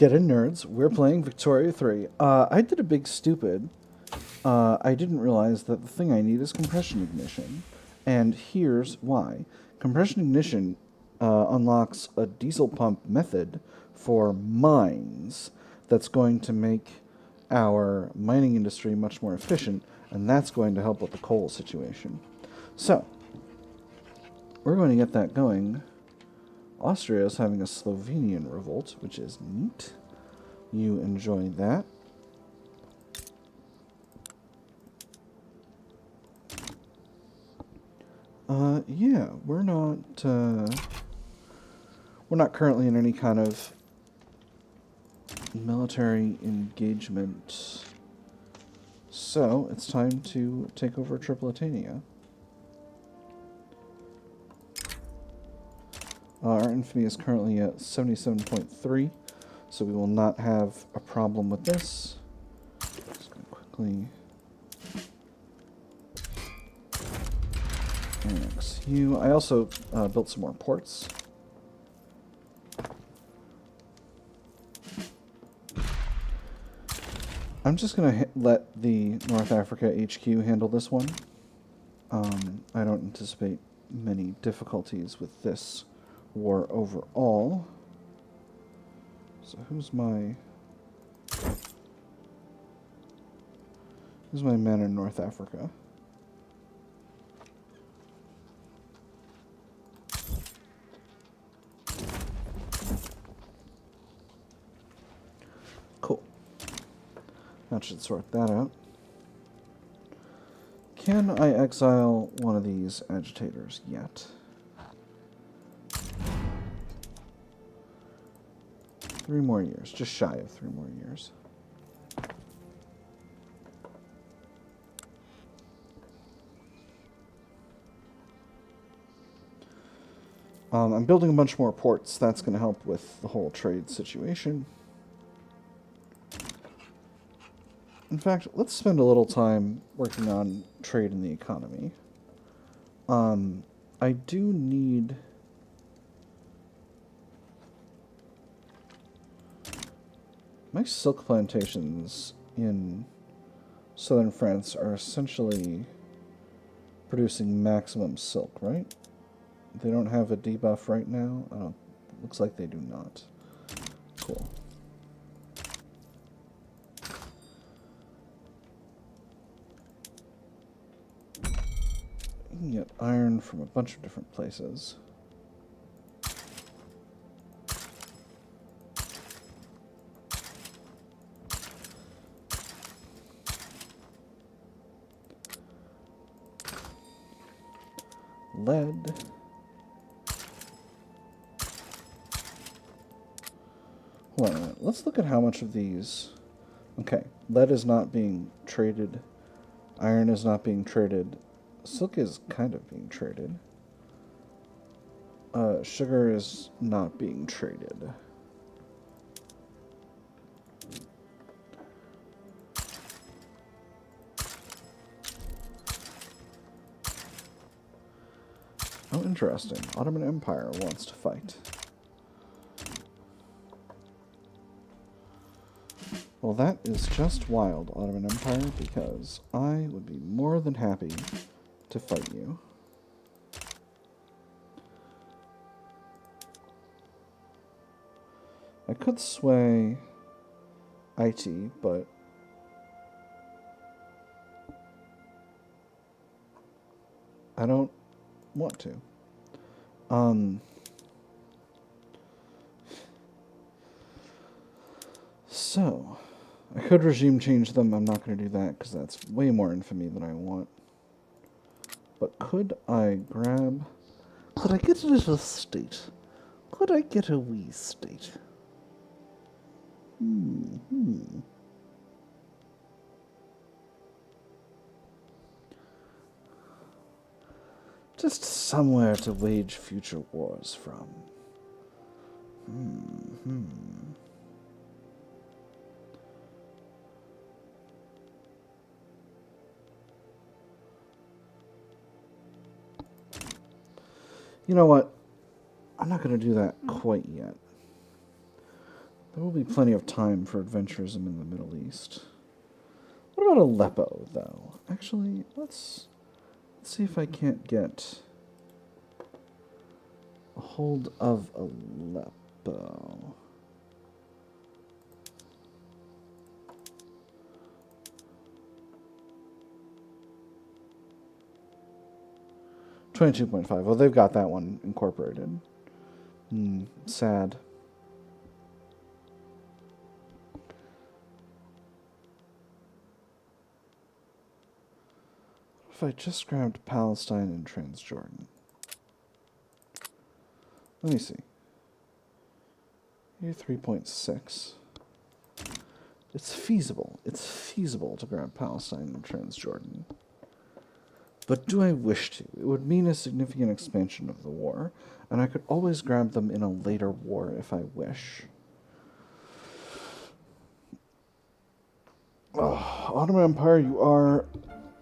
Get in, nerds. We're playing Victoria 3. I did a big stupid. I didn't realize that the thing I need is compression ignition. And here's why. Compression ignition unlocks a diesel pump method for mines that's going to make our mining industry much more efficient, and that's going to help with the coal situation. So, we're going to get that going. Austria is having a Slovenian revolt, which is neat. You enjoy that. Yeah, we're not currently in any kind of military engagement. So, it's time to take over Tripolitania. Our infamy is currently at 77.3, so we will not have a problem with this. Just going to quickly annex you. I also built some more ports. I'm just going to let the North Africa HQ handle this one. I don't anticipate many difficulties with this war overall. So who's my men in North Africa? Cool. That should sort that out. Can I exile one of these agitators yet? 3 more years, just shy of 3 more years. I'm building a bunch more ports. That's going to help with the whole trade situation. In fact, let's spend a little time working on trade in the economy. I do need... My silk plantations in southern France are essentially producing maximum silk, right? They don't have a debuff right now? Looks like they do not. Cool. You can get iron from a bunch of different places. Lead. Hold on a minute. Let's look at how much of these... Okay, lead is not being traded. Iron is not being traded. Silk is kind of being traded. Sugar is not being traded. Oh, interesting. Ottoman Empire wants to fight. Well, that is just wild, Ottoman Empire, because I would be more than happy to fight you. I could sway IT, but I don't want to. So, I could regime change them. I'm not going to do that because that's way more infamy than I want. But could I grab... Could I get a little state? Could I get a wee state? Just somewhere to wage future wars from. You know what? I'm not going to do that quite yet. There will be plenty of time for adventurism in the Middle East. What about Aleppo, though? Actually, let's see if I can't get a hold of Aleppo. $22.5. Well, they've got that one incorporated. Sad. If I just grabbed Palestine and Transjordan. Let me see. Here, 3.6. It's feasible. It's feasible to grab Palestine and Transjordan. But do I wish to? It would mean a significant expansion of the war, and I could always grab them in a later war if I wish. Ottoman Empire, you are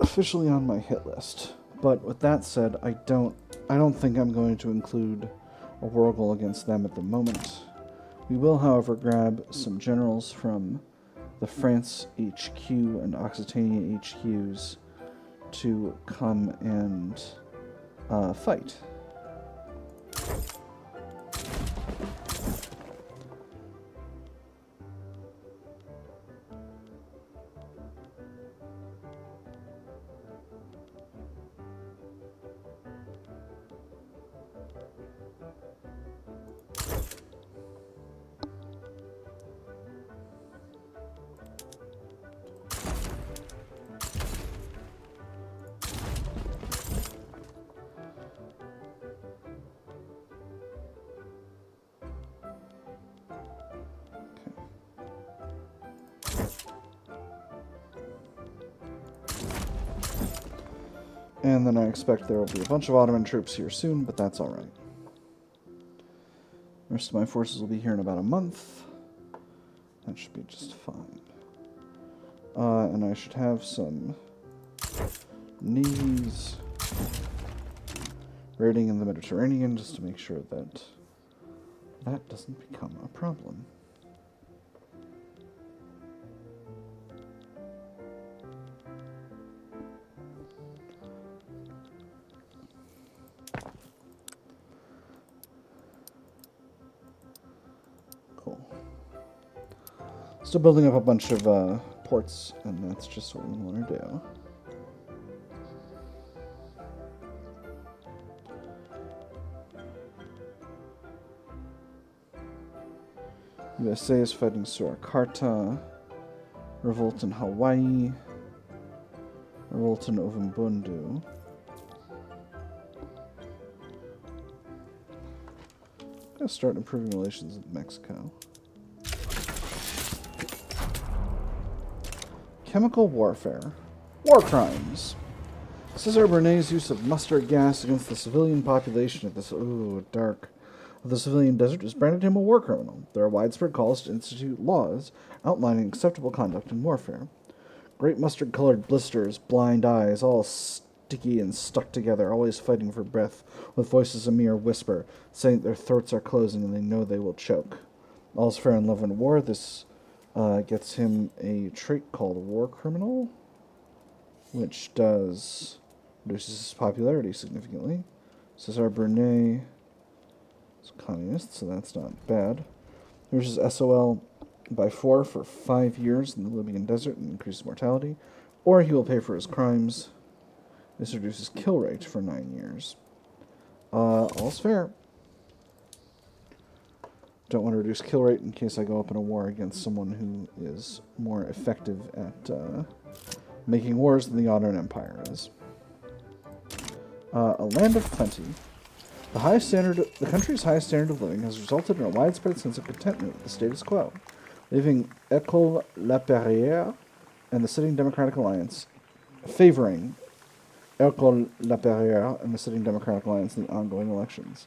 officially on my hit list. But with that said, I don't think I'm going to include a war goal against them at the moment. We will, however, grab some generals from the France HQ and Occitania HQs to come and fight. And then I expect there will be a bunch of Ottoman troops here soon, but that's alright. The rest of my forces will be here in about a month. That should be just fine. And I should have some navies raiding in the Mediterranean just to make sure that that doesn't become a problem. Still building up a bunch of ports, and that's just what we want to do. USA is fighting Surakarta, revolt in Hawaii, revolt in Ovimbundu. Gotta start improving relations with Mexico. Chemical warfare. War crimes. Cesar Bernet's use of mustard gas against the civilian population of this of the civilian desert has branded him a war criminal. There are widespread calls to institute laws outlining acceptable conduct in warfare. Great mustard-colored blisters, blind eyes, all sticky and stuck together, always fighting for breath, with voices a mere whisper, saying that their throats are closing and they know they will choke. All's fair in love and war. This gets him a trait called War Criminal, which reduces his popularity significantly. Cesar Bernet is a communist, so that's not bad. Reduces SOL by 4 for 5 years in the Libyan desert and increases mortality, or he will pay for his crimes. This reduces kill rate for 9 years. All's fair. Don't want to reduce kill rate in case I go up in a war against someone who is more effective at making wars than the Ottoman Empire is. A land of plenty. The country's high standard of living has resulted in a widespread sense of contentment with the status quo, leaving École La Perrière and the sitting Democratic Alliance favoring École La Perrière and the sitting Democratic Alliance in the ongoing elections.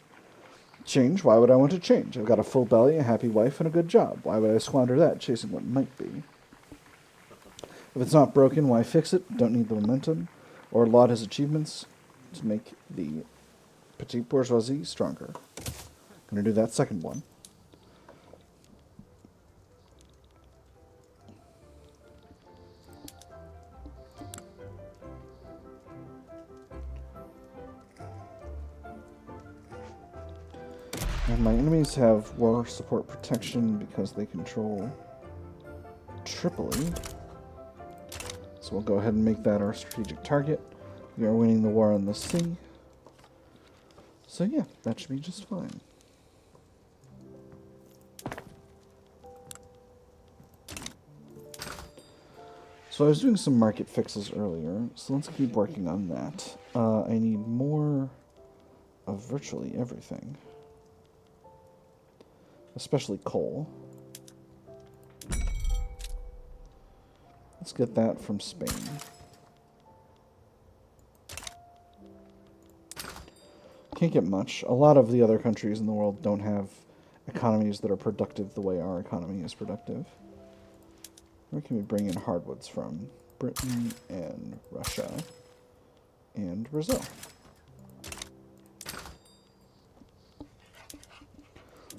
Change? Why would I want to change? I've got a full belly, a happy wife, and a good job. Why would I squander that chasing what might be? If it's not broken, why fix it? Don't need the momentum or laud his achievements to make the petite bourgeoisie stronger. Gonna do that second one. And my enemies have war support protection because they control Tripoli. So we'll go ahead and make that our strategic target. We are winning the war on the sea. So yeah, that should be just fine. So I was doing some market fixes earlier, so let's keep working on that. I need more of virtually everything. Especially coal. Let's get that from Spain. Can't get much. A lot of the other countries in the world don't have economies that are productive the way our economy is productive. Where can we bring in hardwoods from? Britain and Russia and Brazil.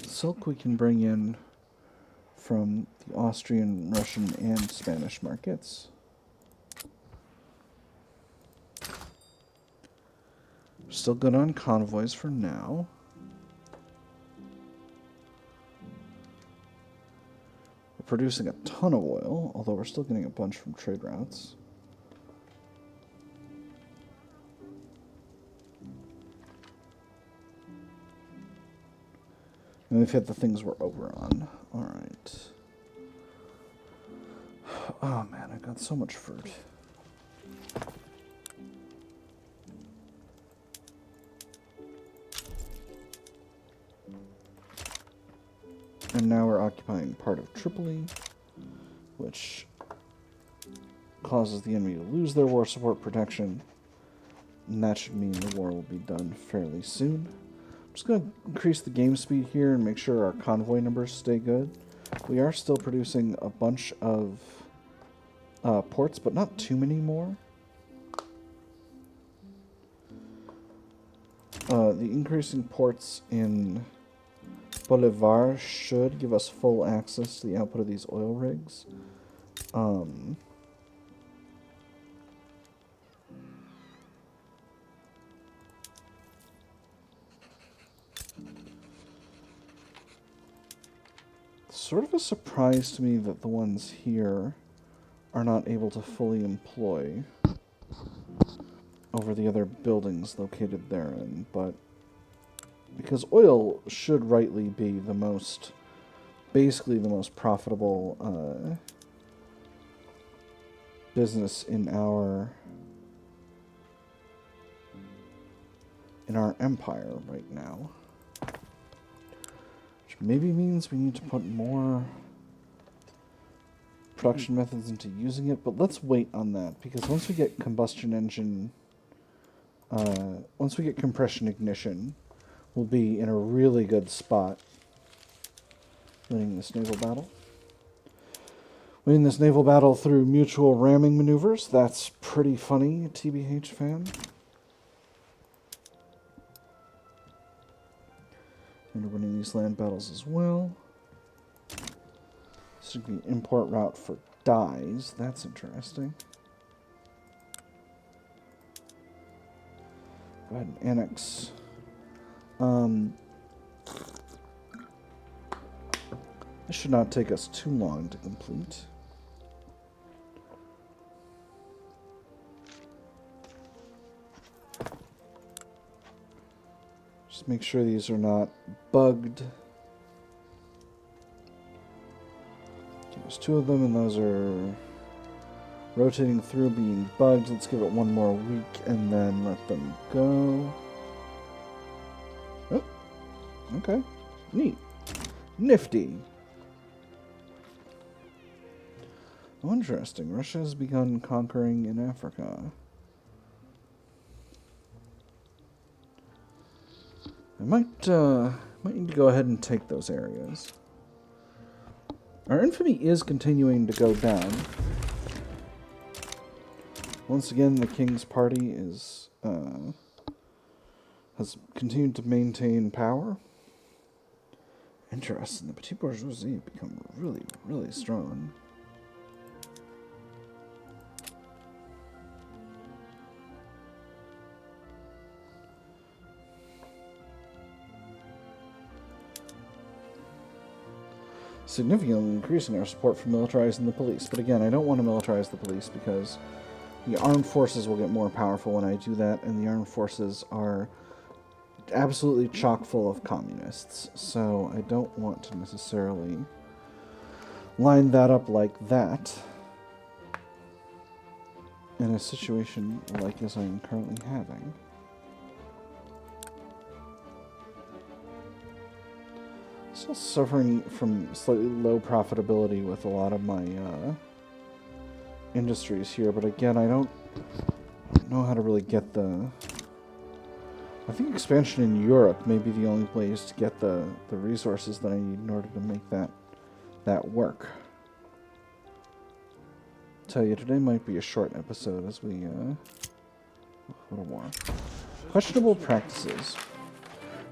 Silk we can bring in from the Austrian, Russian, and Spanish markets. Still good on convoys for now. We're producing a ton of oil, although we're still getting a bunch from trade routes. And we've hit the things we're over on. Alright. Oh man, I got so much fruit. And now we're occupying part of Tripoli, which causes the enemy to lose their war support protection. And that should mean the war will be done fairly soon. I'm just going to increase the game speed here and make sure our convoy numbers stay good. We are still producing a bunch of ports, but not too many more. The increasing ports in Bolivar should give us full access to the output of these oil rigs. Sort of a surprise to me that the ones here are not able to fully employ over the other buildings located therein, but because oil should rightly be the most, basically the most profitable business in our empire right now. Which maybe means we need to put more production methods into using it, but let's wait on that, because once we get combustion engine, once we get compression ignition, we'll be in a really good spot winning this naval battle. Winning this naval battle through mutual ramming maneuvers, that's pretty funny, TBH fan. And we're winning these land battles as well. This should be an import route for dyes. That's interesting. Go ahead and annex. This should not take us too long to complete. Just make sure these are not bugged. There's two of them, and those are rotating through being bugged. Let's give it one more week and then let them go. Oh, okay. Neat. Nifty. Oh, interesting. Russia has begun conquering in Africa. I might need to go ahead and take those areas. Our infamy is continuing to go down. Once again, the King's Party is has continued to maintain power. Interesting. The Petit Bourgeoisie have become really, really strong. significantly increasing our support for militarizing the police. But again, I don't want to militarize the police because the armed forces will get more powerful when I do that, and the armed forces are absolutely chock full of communists. So I don't want to necessarily line that up like that in a situation like as I am currently having. Still suffering from slightly low profitability with a lot of my industries here, but again, I don't know how to really get the... I think expansion in Europe may be the only place to get the resources that I need in order to make that work. Tell you, today might be a short episode as we go to war. Questionable practices.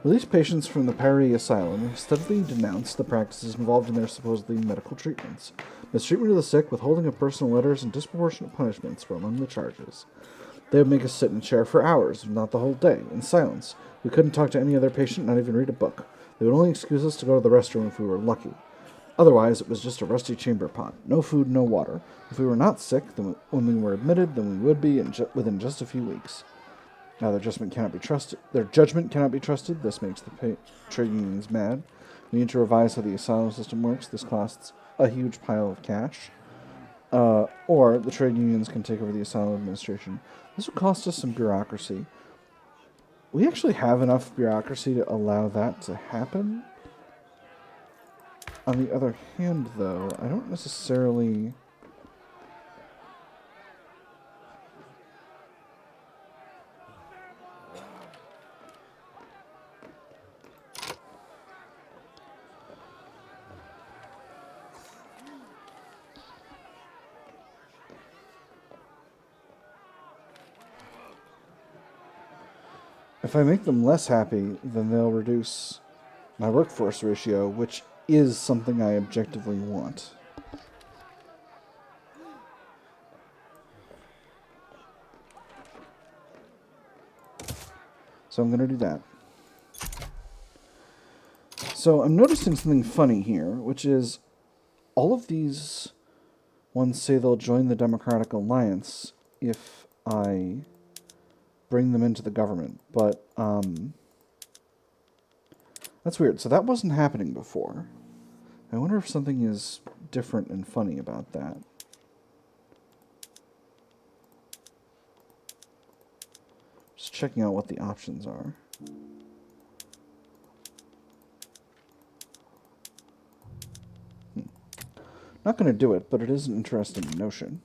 Release patients from the Paris asylum steadily denounced the practices involved in their supposedly medical treatments. Mistreatment of the sick, withholding of personal letters, and disproportionate punishments were among the charges. They would make us sit in a chair for hours, if not the whole day, in silence. We couldn't talk to any other patient, not even read a book. They would only excuse us to go to the restroom if we were lucky. Otherwise, it was just a rusty chamber pot. No food, no water. If we were not sick, then when we were admitted, then we would be within just a few weeks. Now, their judgment cannot be trusted. This makes the trade unions mad. We need to revise how the asylum system works. This costs a huge pile of cash. Or the trade unions can take over the asylum administration. This would cost us some bureaucracy. We actually have enough bureaucracy to allow that to happen. On the other hand, though, I don't necessarily... If I make them less happy, then they'll reduce my workforce ratio, which is something I objectively want. So I'm going to do that. So I'm noticing something funny here, which is all of these ones say they'll join the Democratic Alliance if I bring them into the government, but that's weird. So that wasn't happening before. I wonder if something is different and funny about that. Just checking out what the options are. Not going to do it, but it is an interesting notion.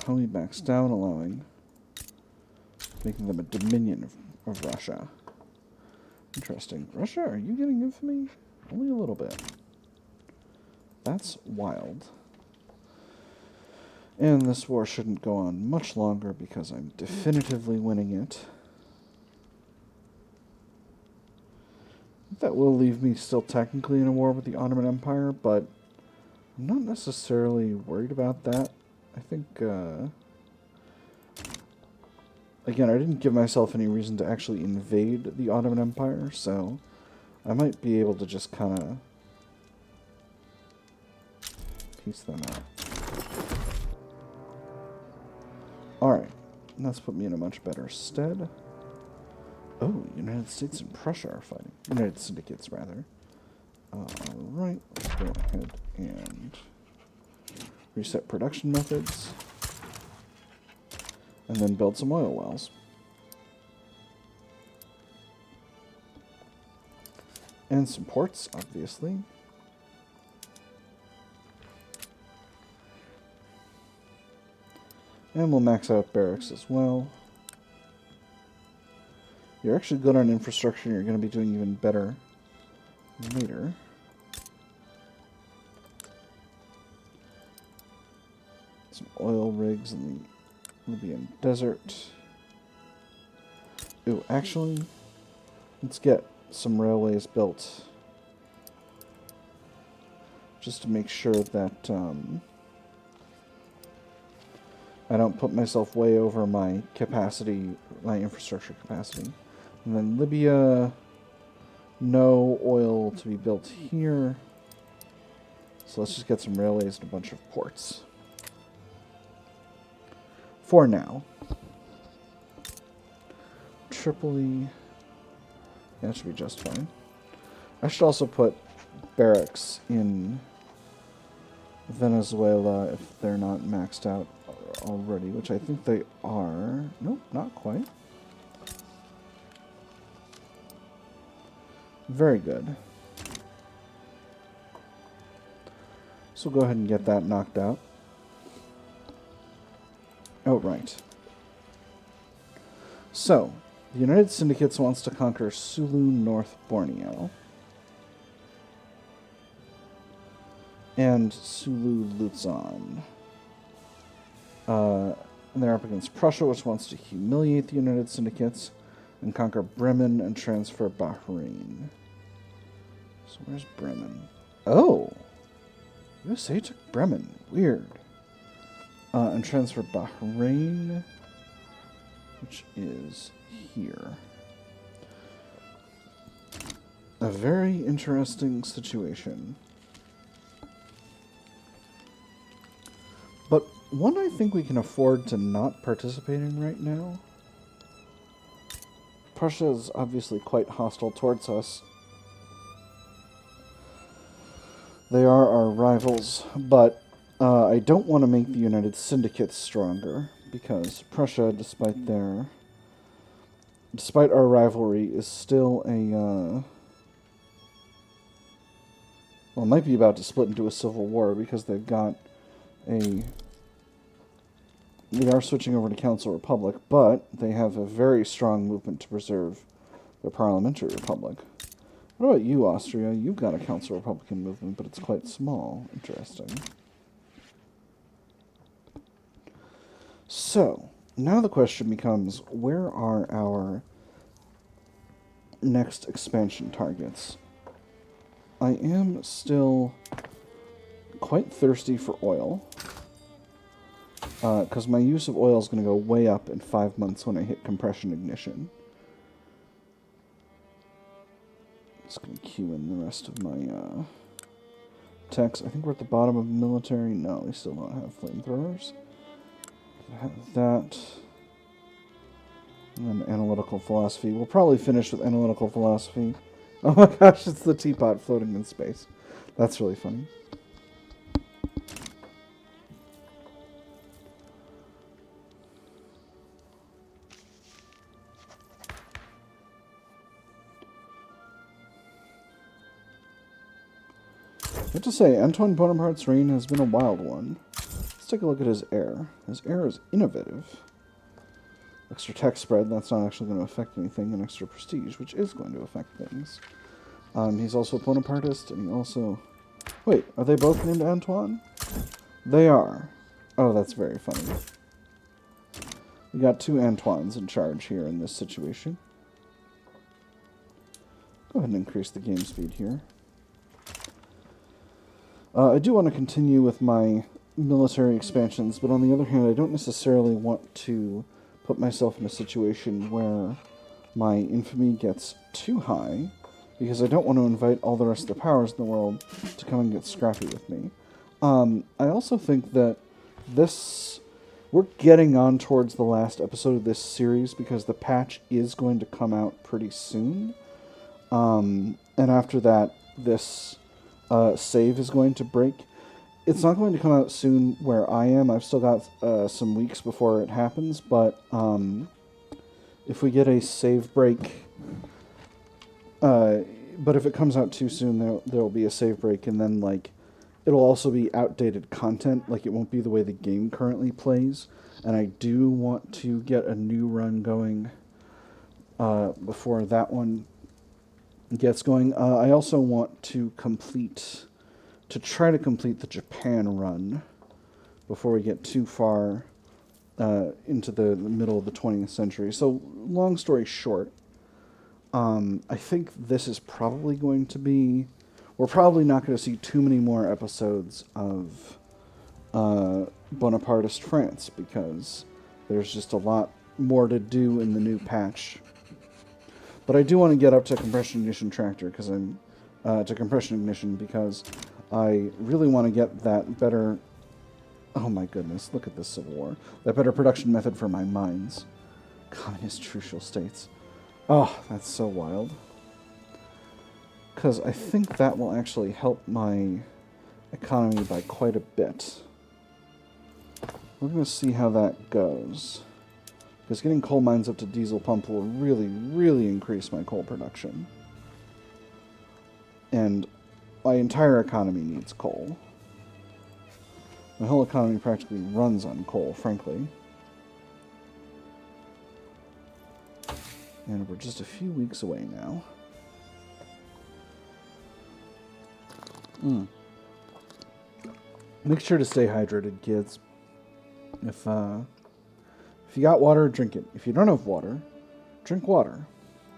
Homie backs down, making them a dominion of Russia. Interesting. Russia, are you getting infamy? Only a little bit. That's wild. And this war shouldn't go on much longer because I'm definitively winning it. That will leave me still technically in a war with the Ottoman Empire, but I'm not necessarily worried about that. I think, again, I didn't give myself any reason to actually invade the Ottoman Empire, so I might be able to just kind of piece them out. Alright, that's put me in a much better stead. Oh, United States and Prussia are fighting. United Syndicates, rather. Alright, let's go ahead and reset production methods. And then build some oil wells. And some ports, obviously. And we'll max out barracks as well. You're actually good on infrastructure, you're going to be doing even better later. Some oil rigs in the Libyan desert. Ooh, actually, let's get some railways built. Just to make sure that I don't put myself way over my capacity, my infrastructure capacity. And then Libya, No oil to be built here. So let's just get some railways and a bunch of ports. For now. Tripoli. That should be just fine. I should also put barracks in Venezuela if they're not maxed out already, which I think they are. Nope, not quite. Very good. So we'll go ahead and get that knocked out. Oh, right. So, the United Syndicates wants to conquer Sulu, North Borneo. And Sulu, Luzon. And they're up against Prussia, which wants to humiliate the United Syndicates and conquer Bremen and transfer Bahrain. So where's Bremen? Oh! USA took Bremen. Weird. And transfer Bahrain, which is here. A very interesting situation. But one I think we can afford to not participate in right now. Prussia is obviously quite hostile towards us. They are our rivals, but I don't want to make the United Syndicates stronger, because Prussia, despite our rivalry, is still a, well, it might be about to split into a civil war, because they've got they are switching over to Council Republic, but they have a very strong movement to preserve their parliamentary republic. What about you, Austria? You've got a Council Republican movement, but it's quite small. Interesting. So, now the question becomes, where are our next expansion targets? I am still quite thirsty for oil, because my use of oil is going to go way up in 5 months when I hit compression ignition. Just going to queue in the rest of my techs. I think we're at the bottom of military. No, we still don't have flamethrowers. Have that. And then analytical philosophy. We'll probably finish with analytical philosophy. Oh my gosh, it's the teapot floating in space. That's really funny. I have to say, Antoine Bonaparte's reign has been a wild one. Let's take a look at his heir. His heir is innovative. Extra tax spread, that's not actually going to affect anything, and extra prestige, which is going to affect things. He's also a Bonapartist, and he also... Wait, are they both named Antoine? They are. Oh, that's very funny. We got two Antoines in charge here in this situation. Go ahead and increase the game speed here. I do want to continue with my military expansions, but on the other hand, I don't necessarily want to put myself in a situation where my infamy gets too high, because I don't want to invite all the rest of the powers in the world to come and get scrappy with me. I also think that we're getting on towards the last episode of this series, because the patch is going to come out pretty soon. And after that, this save is going to break. It's not going to come out soon where I am. I've still got some weeks before it happens, but if we get a save break, but if it comes out too soon, there will be a save break, and then like it'll also be outdated content. Like, it won't be the way the game currently plays, and I do want to get a new run going before that one gets going. I also want to try to complete the Japan run before we get too far into the middle of the 20th century. So, long story short, I think this is probably going to be... We're probably not going to see too many more episodes of Bonapartist France, because there's just a lot more to do in the new patch. But I do want to get up to compression ignition tractor because I'm to compression ignition because I really want to get that better. Oh my goodness! Look at this civil war. That better production method for my mines. Communist trucial states. Oh, that's so wild. Because I think that will actually help my economy by quite a bit. We're going to see how that goes. Because getting coal mines up to diesel pump will really, really increase my coal production. And my entire economy needs coal. My whole economy practically runs on coal, frankly. And we're just a few weeks away now. Make sure to stay hydrated, kids. If you got water, drink it. If you don't have water, drink water.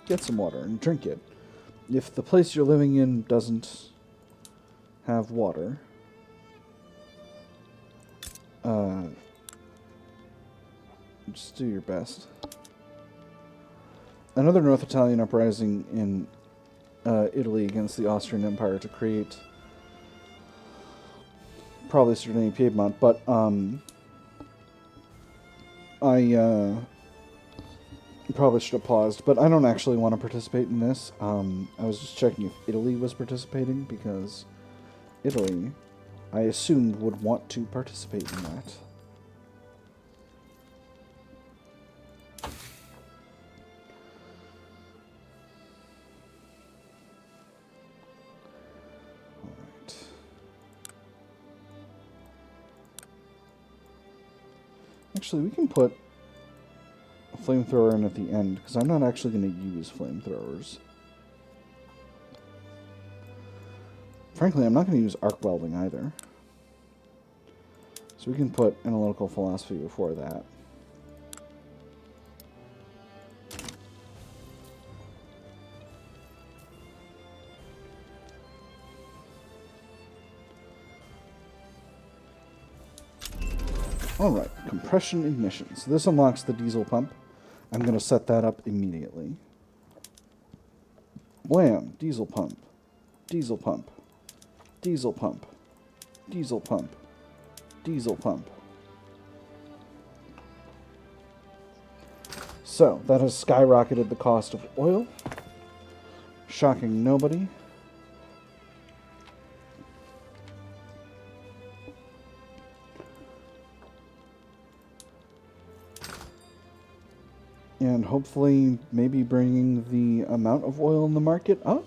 Get some water and drink it. If the place you're living in doesn't have water, just do your best. Another North Italian uprising in Italy against the Austrian Empire to create probably Sardinia Piedmont, but I probably should have paused, but I don't actually want to participate in this. I was just checking if Italy was participating, because Italy, I assumed, would want to participate in that. Alright. Actually, we can put a flamethrower in at the end, because I'm not actually going to use flamethrowers. Frankly, I'm not going to use arc welding either. So we can put analytical philosophy before that. Alright, compression ignition. So this unlocks the diesel pump. I'm going to set that up immediately. Blam! Diesel pump. Diesel pump. Diesel pump. Diesel pump. Diesel pump. So, that has skyrocketed the cost of oil. Shocking nobody. And hopefully, maybe bringing the amount of oil in the market up?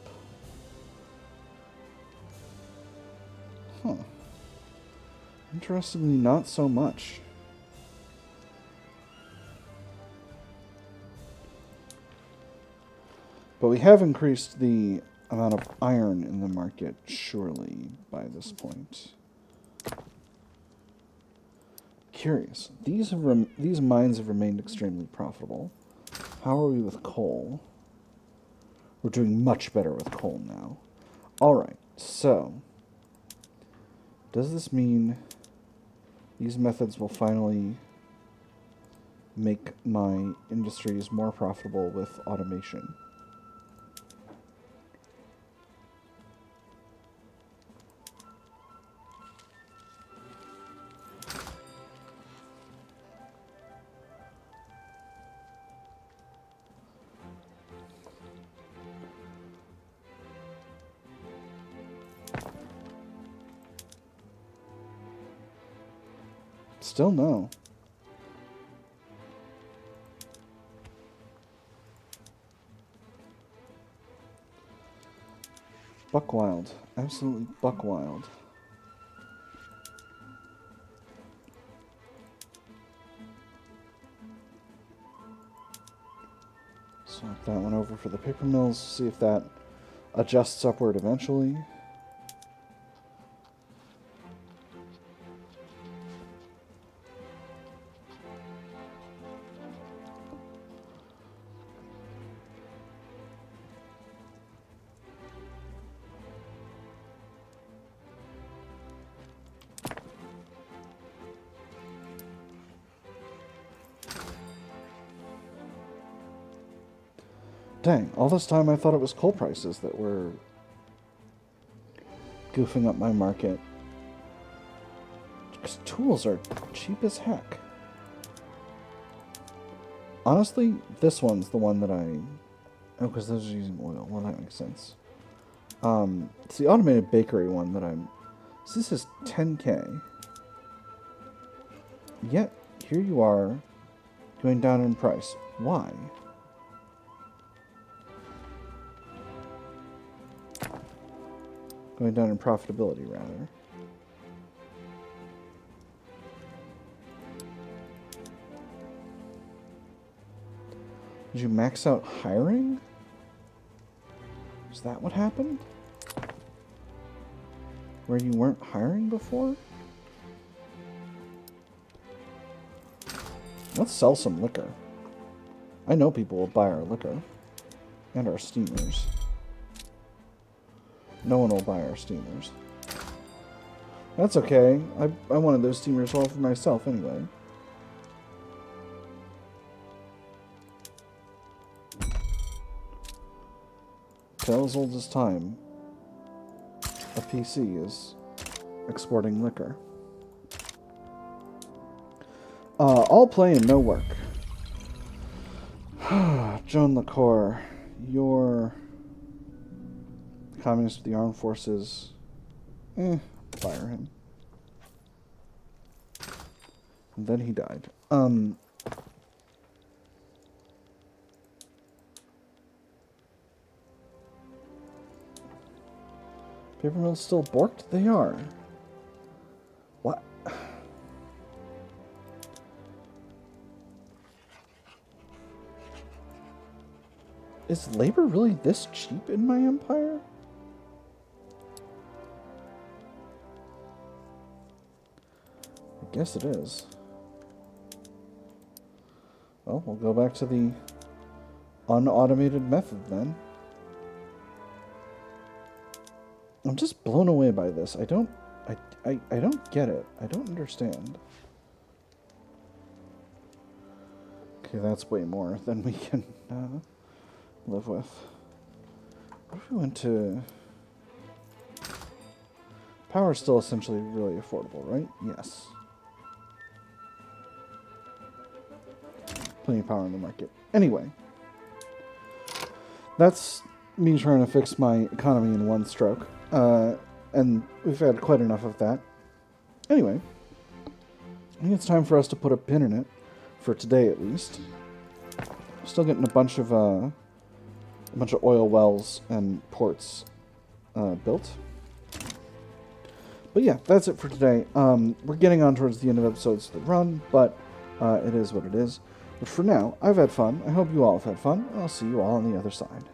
Huh. Interestingly, not so much. But we have increased the amount of iron in the market, surely, by this point. Curious. These mines have remained extremely profitable. How are we with coal? We're doing much better with coal now. Alright, so does this mean these methods will finally make my industries more profitable with automation? Still no. Buck wild. Absolutely buck wild. Swap that one over for the paper mills. See if that adjusts upward eventually. Dang, all this time I thought it was coal prices that were goofing up my market. Because tools are cheap as heck. Honestly, this one's the one that I... Oh, because those are using oil. Well, that makes sense. It's the automated bakery one that I'm... So this is 10k. Yet, here you are, going down in price. Why? Going down in profitability, rather. Did you max out hiring? Is that what happened? Where you weren't hiring before? Let's sell some liquor. I know people will buy our liquor. And our steamers. No one will buy our steamers. That's okay. I wanted those steamers all for myself anyway. Tale as old as time. A PC is exporting liquor. All play and no work. Joan LaCour, you're communist of the armed forces. Fire him. And then he died. Paper mills still borked? They are. What? Is labor really this cheap in my empire? I guess it is. Well, we'll go back to the unautomated method then. I'm just blown away by this. I don't get it. I don't understand. Okay, that's way more than we can live with. What if we went to... Power is still essentially really affordable, right? Yes. Plenty of power in the market. Anyway. That's me trying to fix my economy in one stroke. And we've had quite enough of that. Anyway. I think it's time for us to put a pin in it. For today, at least. Still getting a bunch of oil wells and ports built. But yeah, that's it for today. We're getting on towards the end of episodes that run, but it is what it is. But for now, I've had fun. I hope you all have had fun. I'll see you all on the other side.